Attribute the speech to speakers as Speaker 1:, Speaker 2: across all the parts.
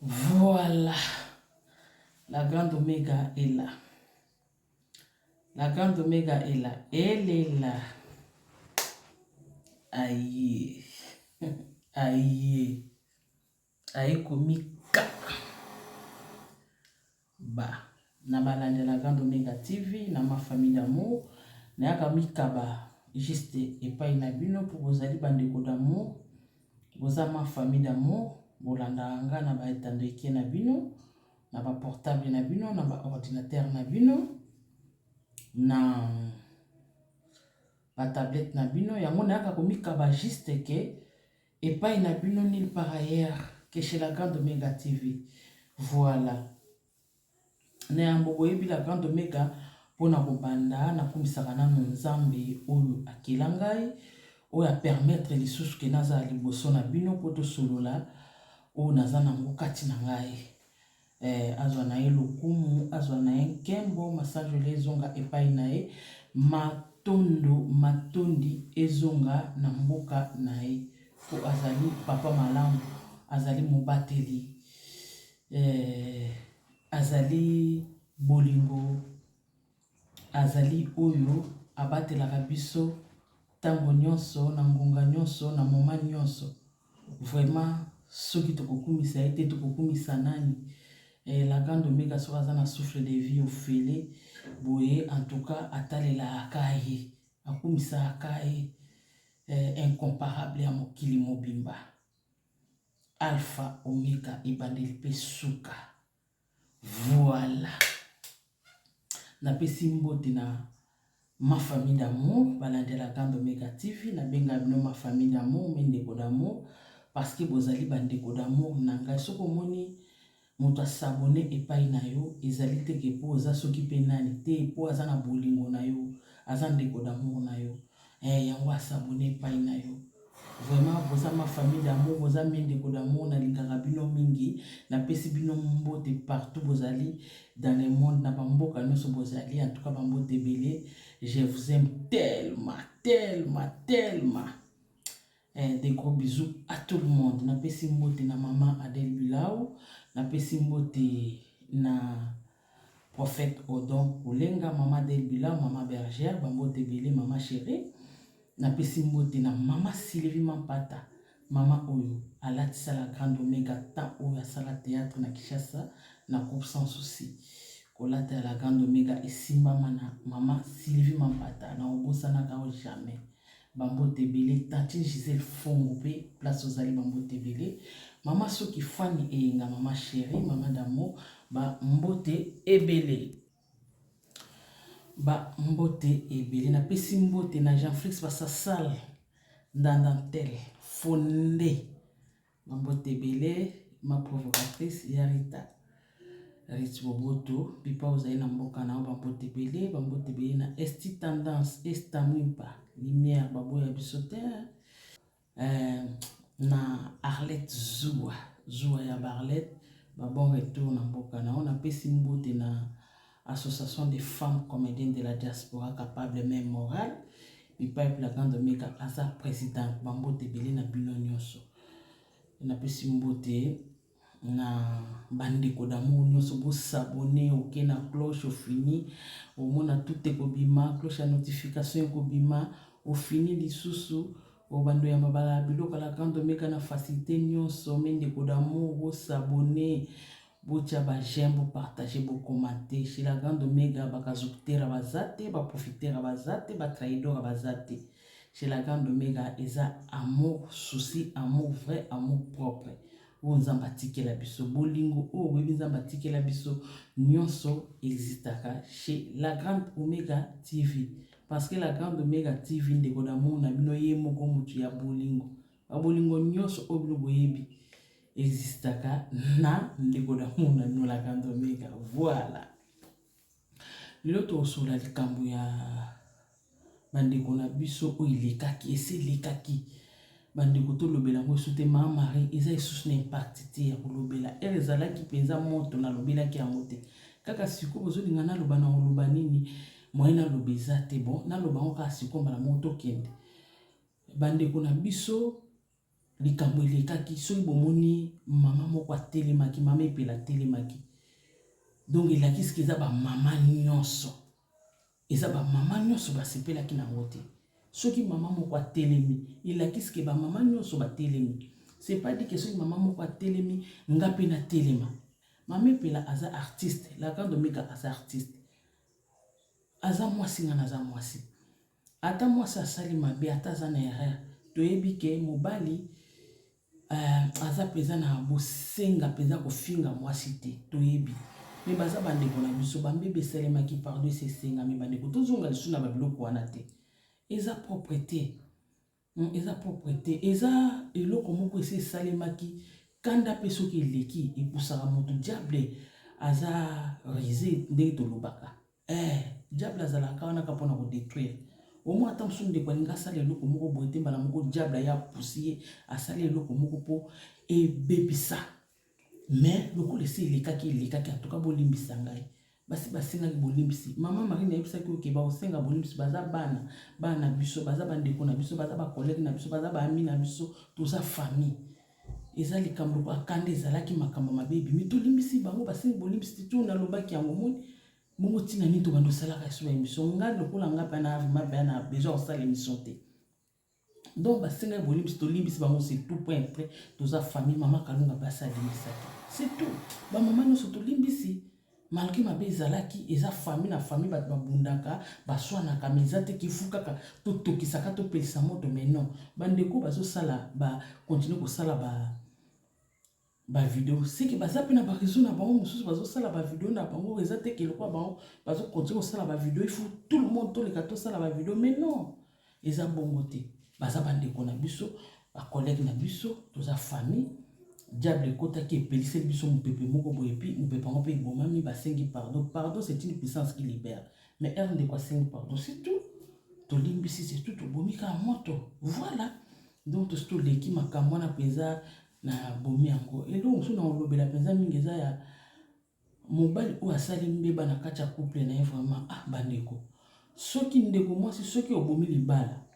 Speaker 1: Voilà, la grande Oméga est là. La grande Oméga est là. Elle est là. Aïe. Aïe. Aïe komika. Bah, na balande la grande Oméga TV, na ma famille d'amour. Na yaka mikaba juste et pas inabino pour vos ali bandeko d'amour. Vous avez ma famille d'amour. Bolanda anga na ba etando eke na bino. Na ba portable na bino, na ba ordinateur na bino. Na ba tablette na bino yango na yaka komikaba juste que et pas na bino nulle part ailleurs que chez la grande Oméga TV. Voilà. Na yambo boyebi la grande Oméga pona kobanda na komisaka na nzambe oyo akela ngai oyo a permettre lisusu ke naza liboso na bino po tosolola oyo naza nango kati na ngai. Azwa na ye lokumu, azwa na ye nkembo, masanjoli ezonga epai na ye, matondi ezonga na mboka na ye. Po azali papa malamu, azali mobateli, azali bolingo, azali oyo abatelaka biso tango nyonso, na ngonga nyonso, na moma nyonso. Vraiment, soki tokokumisa ye te tokokumisa nani? La grande Oméga sera dans la souffle de vie au fêlé. Boye, en tout cas, atalela akaye. Akumisa akaye. Incomparable à mokili mobimba. Alpha, Oméga, ibandeli pe suka. Voilà. Na pesi mbote na ma famille d'amour. Balande la grande Oméga TV. Na benga bino ma famille d'amour. Mendeko d'amour. Parce que bozali bandeko d'amour. Nanga soko moni. Moto s'abonner epai na yo ezali te ke po oza soki pe nani te po aza na bolingo na yo aza ndeko d'amour na yo yango s'abonner epai na yo. Vraiment boza ma famille d'amour, boza ndeko d'amour na lingaka bino mingi na pesi bino mbote partout bozali dans le monde na bamboka nyonso bozali en tout cas bambote ebele. Je vous aime tellement tellement tellement. Des gros bisous à tout le monde. Na pesi mbote na maman Adèle Bilao. Na pesi mbote na prophète Odon Olenga, maman Adèle Bilao, maman Bergère, bambote bele, maman chérie. Na pesi mbote na maman Sylvie Mampata. Maman Oyo, alatisa la grande Oméga tant Oyo asala théâtre na Kinshasa, na groupe sans souci. Kolata la grande Oméga esimba mana maman Sylvie Mampata na obosana kao jamais. Bambote belé, Tati Gisèle Fongope, place aux ali bambote belé. Maman Soki Fanny Eyenga, maman chérie, maman d'amour, ba mbote ebele. Ba mbote ebele. Na pesi mbote na Jean-Flix Basassal, Ndandantel, Fondé. Bambote ebele, ma provocatrice, Yarita. Rich Boboto, pipa ozayi na mboka na bambote ebele, bambote ebele na Esti Tendance, Estamwimpa. Lumière babo ya bisote na Arlette Zoua ya Barlette bon retour na mboka na on a pesi mbote na association des femmes comédiennes de la diaspora capable même morale pipa la grande Oméga asa président bambote belé na bino nyonso na pesi mbote na bandeko d'amour nyonso bo s'abonner ok na cloche au fini au mona tout ekobima cloche à notification ekobima au fini lisusu au bando ya mabala biloko la grande Oméga na facilité nyonso mendeko d'amour bo s'abonner bo tia ba j'aime bo partager bo commenter chez la grande Oméga bakazukutera bazate ba profitera bazate ba traidora bazate chez la grande Oméga eza amour souci amour vrai amour propre. Nzamba tikela biso bolingo o webi nzamba tikela biso nyonso existaka chez la grande Oméga TV parce que la grande Oméga TV ndeko d'amour na bino ye moko mutu ya bolingo ba bolingo nyonso o bino boyebi existaka na ndeko d'amour na bino la grande Oméga. Voilà l'autre sur la likambo ya bandeko na biso o ilekaki ese lekaki bandeko to lobela ngo soute mama Marie eza isusu na impact te ya kolobela ere ezalaki penza moto na lobela ki yango te kaka siko bozolinga na loba na loba nini moyen na loba eza te bon na loba ngo kaka siko mbala moto kende bandeko na biso likambo elekaki soki bomoni mama moko atelemaki mama epela atelemaki donc elakisiki eza bamama nyonso eza bamama nyonso basepelaki nango te soki mama moko atelemi elakisiki bamama nyonso batelemi c'est pas dit que soki mama moko atelemi nga mpe natelema mama epela aza artiste Lakandomika aza artiste aza mwasi nga naza mwasi ata mwasi asali mabe ata aza na erreur toyebi ke mobali aza peza na bosenga peza kofinga mwasi te toyebi me baza bandeko na biso bambebe esalemaki pardon esesengami bandeko tozonga lisu na babiloko wana te eza propre te eza propre te eza eloko moko esi esalemaki kanda mpe soki eleki epusaka moto diable aza rise ndenge tolobaka diable azalaka wana ka mpona kodétruire omo ata mosusu ndeko alingi asala eloko moko boye te mbala moko diable aya apusi ye asali eloko moko mpo ebebisa mais lokola esi elekaki atuka bolimbisa ngai basi basengaki bolimbisi mama Marine ayebisaki oke baosenga bolimbisi baza bana na biso baza bandeko na biso baza bakolege na biso baza baami na biso toza famille eza likambo akanda ezalaki makambo mabe ebimi tolimbisi bango basengi bolimbisi te nalobaki yango moni bongo ntina nini tobanda osalaka esu ya émission ngai lokola nga mpe na mabe na besoin osala émission te donc basengaki bolimbisi tolimbisi bango c'est tout point près toza famille mama Kalunga mpe asalimisaki c'est tout bamama nyonso tolimbisi malgré mabe ezalaki eza famille na famille bato babundaka baswanaka me eza te kifu kaka totokisaka topelisa moto mais non bandeko bazosala bakontinue kosala bavideo seke baza mpe na bareseau na bango mosusu bazosala bavideo na bango eza te kelokwa bango bazokontinue kosala bavideo il faut tout le monde toleka tosala bavideo mais non eza bongo te baza bandeko na biso bakolege na biso toza famille diable ekotaki epeliseli biso mopepe moko boye epi mopepe yango mpe ebomami basengi pardon c'est une puissance qui libère mais ere ndeko asengi pardon c'est tout tolimbisi c'est tout tobomi kaka moto voilà donc tosi toleki makambo wana mpenza na bomi yango eloko mosusu na olobela mpenza mingi eza ya mobali oyo asali mbeba na kati ya couple na ye vraiment bandeko soki ndeko mwasi soki obomi libala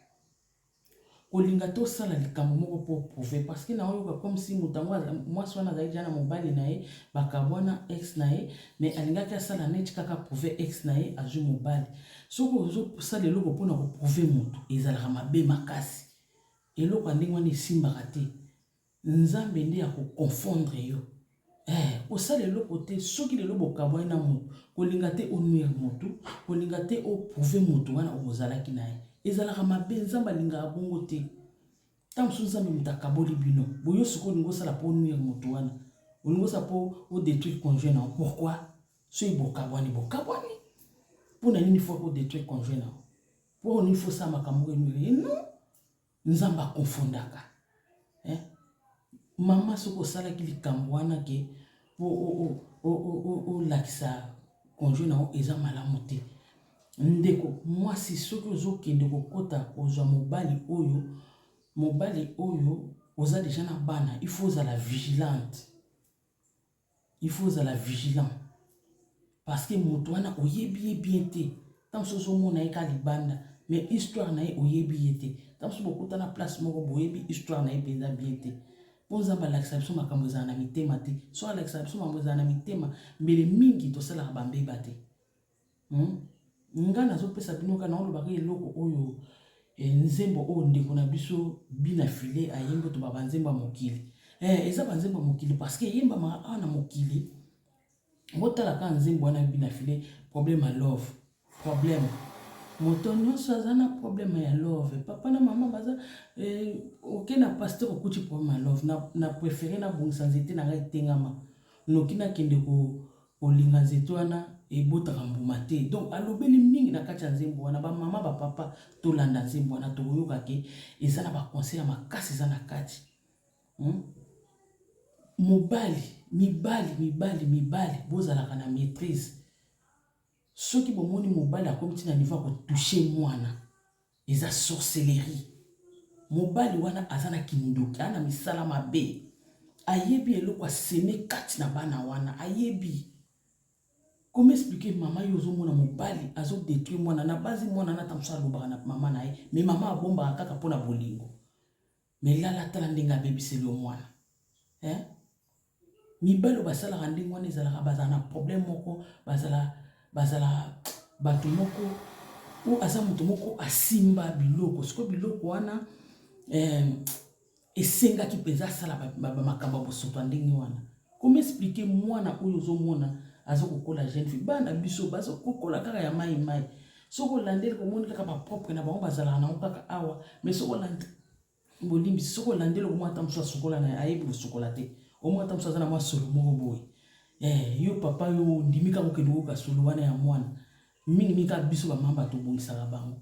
Speaker 1: kolinga tosala likambo moko po prouver parce que na oyoka comme si mutango mwasi wana azali na mobali na ye bakabwana ex na ye mais alingaki asala neti kaka prouver ex na ye azwi mobali soki ozosala eloko mpona koprouver moto ezalaka mabe makasi eloko ya ndenge wana esimbaka te nzambe nde ya koconfondre yo osala eloko te soki lelo bokabwani na moto kolinga te onuire moto kolinga te oprouver moto wana okozalaki na ye ezalaka mabe nzambe alingaka bongo te ntango mosusu nzambe moto akaboli bino boyo sikoyo olingi osala mpo onuire moto wana olingi osala mpo odétruire conjoint nao pourquoi soki bokabwani mpona nini fo kodétruire conjoint nao mpo nini fo osala makambo enuire non nzambe akonfondaka mama soki osalaki likambo wana ke olakisa conjoint nao eza malamu te ndeko mwasi soki ozokende kokota ozwa mobali oyo oza deja na bana il faut ozala vigilant parce que moto wana oyebi ye bien te ntango mosusu ozomona ye ka libanda mais histoire na ye oyebi ye te ntango mosusu bokota na place moko boyebi histoire na ye mpenza bien te mpo nzambe alakisa biso makambo ezala na mitema te so alakisa biso makambo ezala na mitema mbele mingi tosalaka bambeba te nga nazopesa bino kaka naolobaka eloko oyo nzembo oyo ndeko na biso bina file ayembi to banzembo ya mokili eza banzembo ya mokili parce que eyembamaka awa na mokili botalaka nzembo wana bina file problème ya love problème moto nyonso aza na problème ya love papa na mama baza oke na pasteur okuti problème ya love na préféré nabongisa nzete na ngai etengama noki nakende kolinga nzete wana ebotaka mbuma te donc alobeli mingi na kati ya nzembo wana bamama bapapa tolanda nzembo wana tokoyoka ke eza na baconseil ya makasi eza na kati mibali bozalaka na maîtrise soki bomoni mobali akomi ntina niveau ya kotouche mwana eza sorcellerie mobali wana aza na kindoki ana misala mabe ayebi eloko aseme kati na bana wana ayebi comment expliquer mama yo ozomona mobali azodétruire mwana na base mwana na tamso alobaka na mama na ye mais mama abombaka kaka mpona bolingo mais là la tala ndinga bebiseli omwana mibalo basala randi ngwana ezalaka bazala na problème moko bazala bato moko ou aza moto moko asimba biloko siko biloko wana esengaki mpenza asala makambo ya bosoto ya ndenge wana comment expliquer mwana oyo ozomona aza kokola jeune fille bana biso baza kokola kaka ya mai soko landeli komoni kaka bapropre na bango bazalaka nango kaka awa mais soko landeli bolimbi soko landeli komona ata mosu asokola na ayebi kosokola te omona ata mosu aza na mwa solo moko boye yo papa yo ndimi kaka okende koyoka solo wana ya mwana mingi kaka biso bamama tobongisaka bango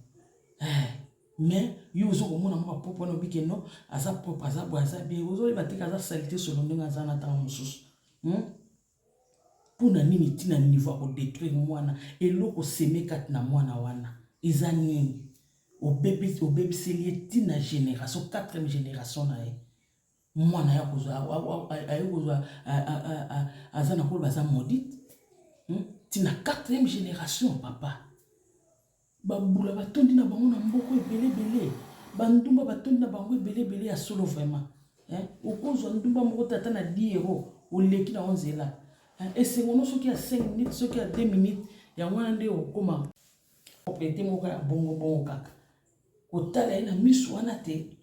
Speaker 1: mais yo ozokomona mwa bapropre wana obike no aza propre aza boye aza bien ozoyeba te aza salite solo ndenge aza na ntango mosusu mpona nini ntina niveau ya kodétruire mwana eloko seme kati na mwana wana eza nini obebiseli ye ntina génération 4e génération na ye mwana ya kozwa aza na koloba aza maudite ntina 4e génération papa bambula batondi na bango na mboko ebelebele bandumba batondi na bango ebelebele ya solo vraiment okozwa ndumba moko tata na 10 euro oleki na onzela esengono soki ya 5 minutes soki ya 2 minutes yango wana nde okoma propriété moko ya bongo kaka kotala ye na miso wana te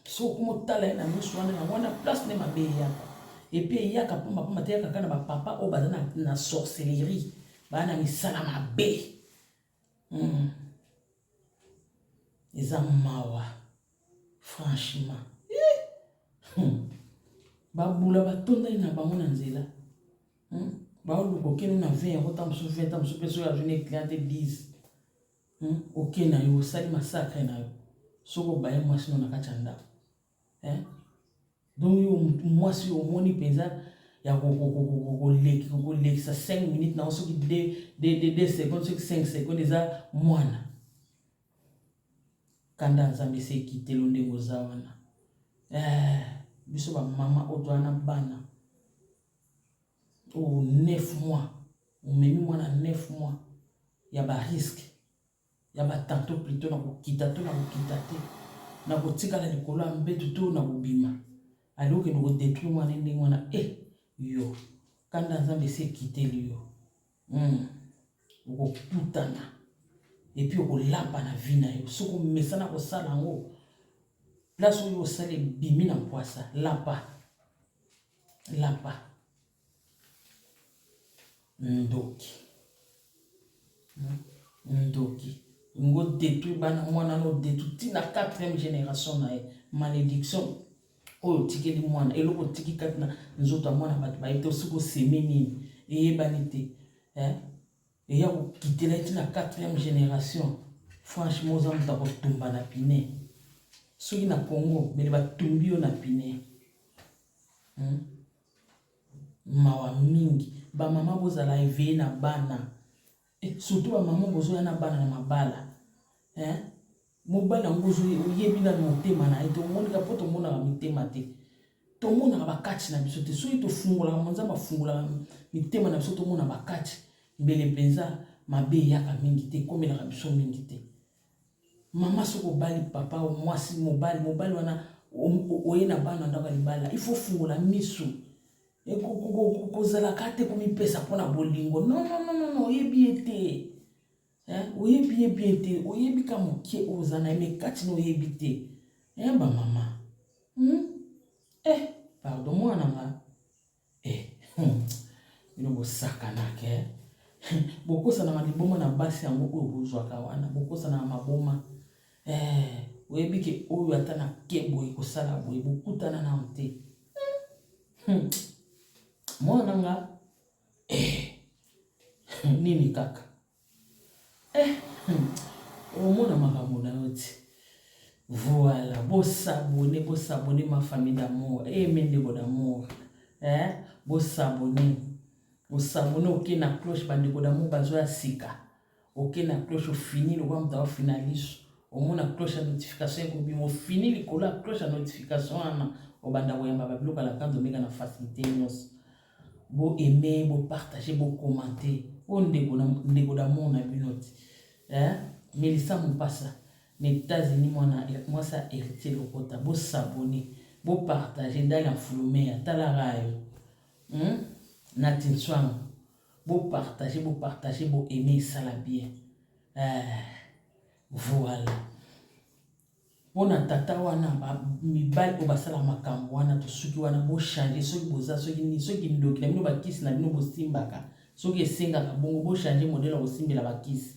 Speaker 1: so okoma otala ye na miso wana yango wana place nde mabe eyaka epuis eyaka pamba te yaka kaka na bapapa oyo baza na sorcellerie baa na misala mabe eza mawa franchement babula batondani na bango na nzela baoluka okende na 20 euro ta mosusu 20 ta mosusu mpe soki ajourne cliente 10 oke na yo osali masakre na yo soki obaye mwasi no na kati ya ndako donc yo mwasi omoni mpenza ya kolekisa 5 minutes na soki 2 secondes soki 5 secondes eza mwana kanda nzambe ese ekitelo ndenge oza wana biso bamama oyo toza na bana o 9 mois omemi mwana 9 mois ya bariske ya batanto plutôt na kokita to na kokita te na kotikala likolo ya mbetu to na kobima ali okende kodétruire mwana ndenge wana yo kanda nzambe ese ekiteli yo okokutana epuis okolapa na vi na yo soki omesana kosala yango place oyo osala ebimi na mpwasa lapa ndoki ngo détruire bana mwana no détruire tina 4e génération na ye malédiction oyo tikeli mwana eloko tiki kati na nzoto ya mwana bato bayete soki oseme nini eyebani te eya kokitela ye tina 4e génération franchement oza moto akotumba na pine soki na Congo mele batumbi yo na pine mawa mingi bamama bozala eveye na bana surtout bamama bozoya na bana na mabala mobali yango oyebi na motema na ye tomonika mpo tomonaka mitema te tomonaka bakati na biso te soki tofungolaka monzambe afungolaka mitema na biso tomona bakati mbele mpenza mabe eyaka mingi te ekomelaka biso mingi te mama soki obali papa mwasi mobali wana oye na bana ndako ya libala ifo fungola miso kozalaka te komipesa mpona bolingo non oyebi ye te oyebi ye bien te oyebi ka mokie oza na ye kati na oyebi te bamama pardon mwana nga bino bosakanaka bokosanaka liboma na basi yango oyo bozwaka wana bokosanaka maboma oyebi ke oyo ata na ke boye kosala boye bokutana na te mwana nga nini kaka omona makambo na yo ti voilà bosabone ma famille d'amour mendeko d'amour bosabone oke na cloche bandeko d'amour bazoya sika oke na cloche ofini lokwa moto aofinaliso omona cloche ya notification ekobima ofini likolo ya cloche ya notification wana obanda koyamba babiloko ala kanzo omenga na facilité nyonso bo aimer bo partager bo commenter o ndeko d'amour na bino ti Melissa Mopasa les États-Unis, moi ça héritier le quota, vous s'abonner, vous partager dans la foulumé, à talarayo, natin swang, vous partager, vous aimer ça la bien. Voilà. Pona tata wana mibali o basala makambo wana to suki wana bo changer soki boza soki ndoki na bino bakisi na bino bosimbaka soki esengaka bongo bo changer modèle ya kosimbela bakisi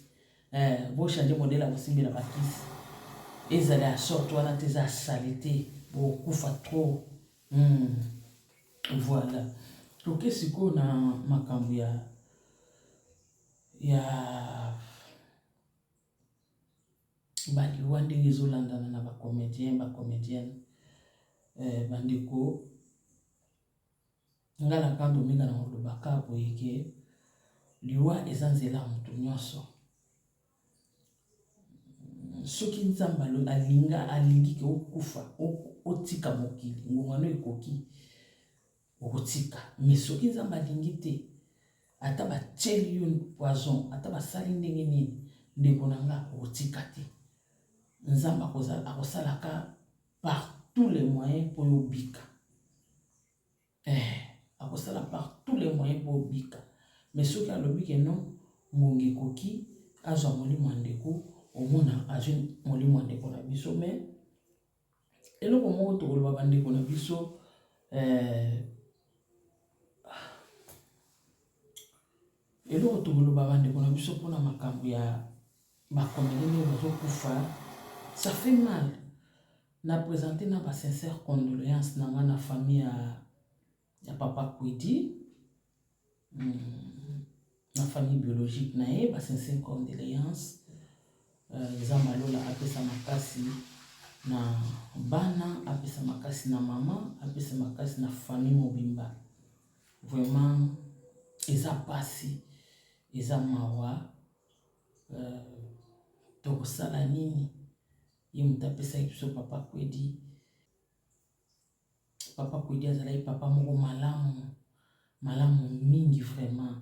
Speaker 1: bo changer modèle ya kosimbela bakisi ezala ya sorte wana te eza salite bokufa trop voilà toke sikoyo na makambo ya baliwa ndenge ezolandana na bacomédienne bandeko nga na kando minga na molobaka boye ke liwa eza nzela ya moto nyonso soki nzambe alingi ke okufa otika mokili ngongano ekoki okotika mais soki nzambe alingi te ata batieli yo poison ata basali ndenge nini ndeko na nga okotika te nzambe akosalaka par tous les moyens pour yobika akosala par tous les moyens pour yobika mais soki alobi ke non ngonga ekoki azwa molimo ya ndeko omona azwi molimo ya ndeko na biso mais eloko moko tokoloba bandeko na biso eloko tokoloba bandeko na biso mpona makambo ya bacomédien bazokufa ça fait mal na présenter na ba sincère condoléance na nga na famille ya papa Kwedi na famille biologique na ye ba sincère condoléance eza malola apesa makasi na bana apesa makasi na mama apesa makasi na famille mobimba vraiment eza pasi eza mawa tokosala nini ye moto apesaki biso papa Kwedi azalaki papa moko malamu mingi vraiment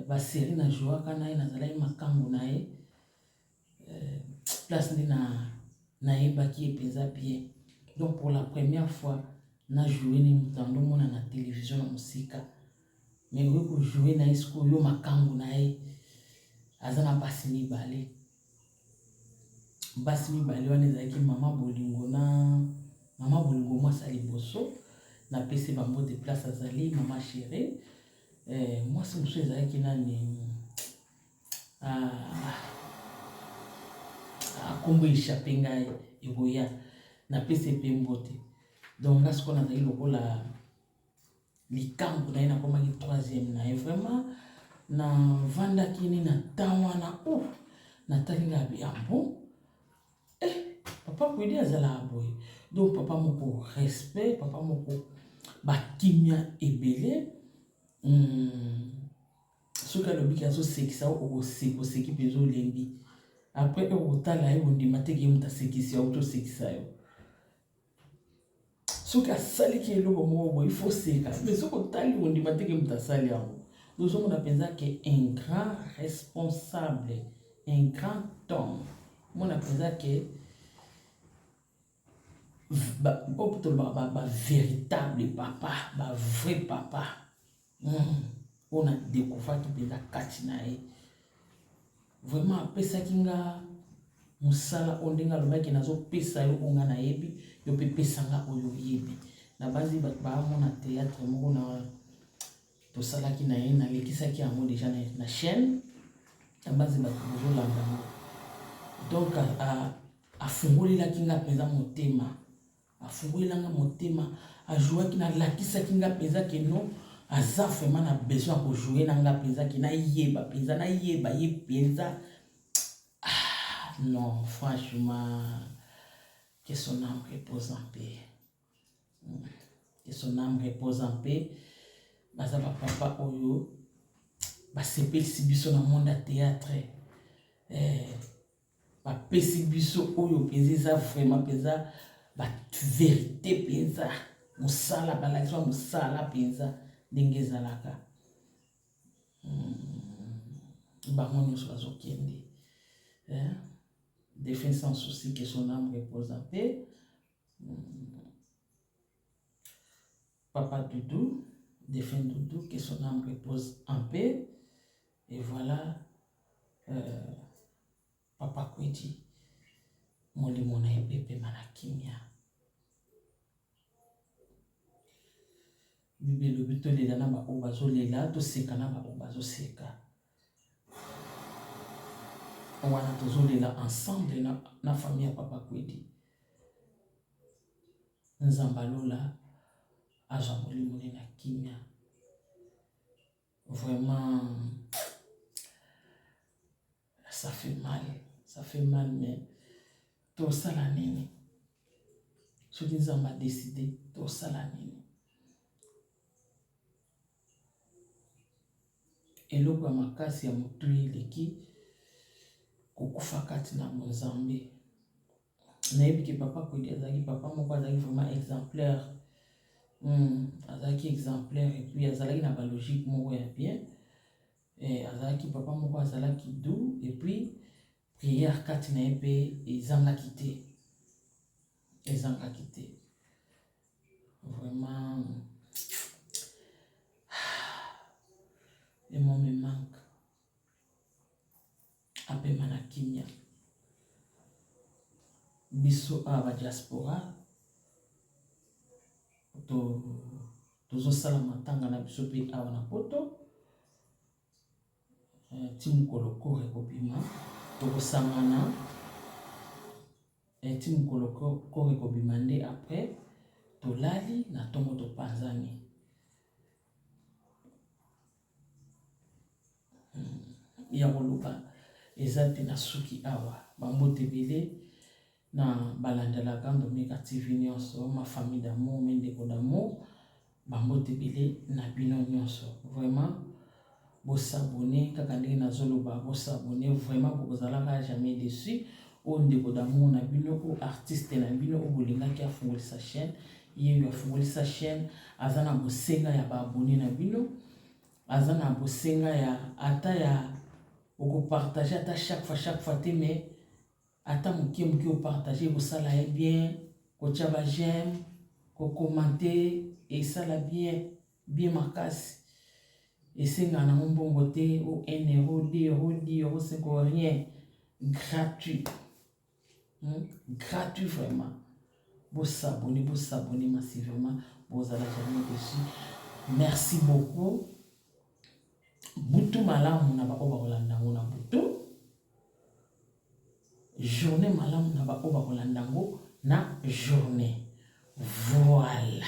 Speaker 1: basérie na jouaka na ye nazalaki makambo na ye place nde nayebaki ye mpenza bien donc pour la première fois na joue ne moto andomona na télévision na mosika mais oyo kojoue na ye sikoyo yo makambo na ye aza na basi mibale wana ezalaki mama bolingo mwasi ya liboso napesi bango de place azali mama chérie mwasi mosusu ezalaki nani akombo échappe ngai ekoya napesi mpe mbote donc nga sikoyo nazali lokola likambo na ye nakomaki troisième na ye vraiment navandaki ni na ntan wana natali nga bon papa Kwedi azala boye donc papa moko respect papa moko bakimia ebele soki alobiki azosekisa okoseki mpenza olembi après okotala ye ondima teke ye moto asekisi yo tosekisa yo soki asaliki eloko moko boye ifo seka mais soki otali ondima teke moto asali yango tozomona mpenza ke un grand responsable un grand homme mona mpenza ke véritable papa vrai papa on a découvert ki mpenza kati na ye vraiment apesaki nga mosala oyo ndenge alobaki nazopesa yo oyo nga nayebi yo mpe pesa nga oyo oyebi na banzi bato baamona théâtre moko na tosalaki na ye nalekisaki yango déjà na chaîne na banzi bato bozolanda ngo donc afungolelaki nga mpenza motema afungolelanga motema ajouaki nalakisaki nga mpenza ke non aza vraiment na besoin ya kojoue na nga mpenza ke nayeba ye mpenza non franchement que son âme repose en paix que son âme repose en paix baza bapapa oyo basepelisi biso na monde ya théâtre bapesi biso oyo mpenza eza vraiment mpenza bavérité mpenza mosala balakisi ba mosala mpenza ndenge ezalaka bango nyonso bazokende défunt sans souci, que son âme repose en paix. Papa Doudou, défunt Doudou, que son âme repose en paix. Et voilà, Papa Kwedi, molimo na ebebe manakimia. Bible le but de la ba obazo lela to seka na ba obazo seka. On va tous lela ensemble na famille à Papa Kwedi. Nzambalola aja molimo na kimia. Vraiment, ça fait mal, mais tout ça la nini. Ce qu'ils ont décidé, tout ça la nini. Et le gars makasi ya mutui leki kukufa kati na Mozambique. Nayebi ki Papa Kwedi azaki papa moko azaki vraiment exemplaire. Azaki exemplaire et puis azalaki na ba logique moko ya bien. Et azalaki papa moko azalaki doux et puis prière kati na epé ezanga quitté. Ezanga quitté. Vraiment les mots me manquent. Ape manakimia. Biso a ba diaspora. Tozo sala matanga na biso pe awa na poto. Timu koloko rekobima. Toko sangana. Timu koloko rekobima nde après. Tolali na tongo to panzani. Ya koluba ezate na suki awa bambote bele na balandela kando meka TV nyonso ma famille d'amour mendeko d'amour bambote bele na bino nyonso vraiment bo s'abonner kaka ndenge nazoloba bo s'abonner vraiment bokozalaka jamais déçu o ndeko d'amour na bino o artiste na bino o bolingaki afungolisa chaîne ye afungolisa chaîne azana bosenga ya ba abonné na bino azana bosenga ya ata ya oko partager ata chaque fois te mais ata mokie o partager ko sala bien ko tia ba j'aime ko commenter et sala bien makasi et senga na mbongo te o 1 euro 2 euros 10 euros c'est rien gratuit gratuit vraiment vous s'abonner massivement vous allez jamais déçu. Merci beaucoup. Butu malamu na ba oba kolandango na butu. Journée malamu na ba oba kolandango na journée. Voilà.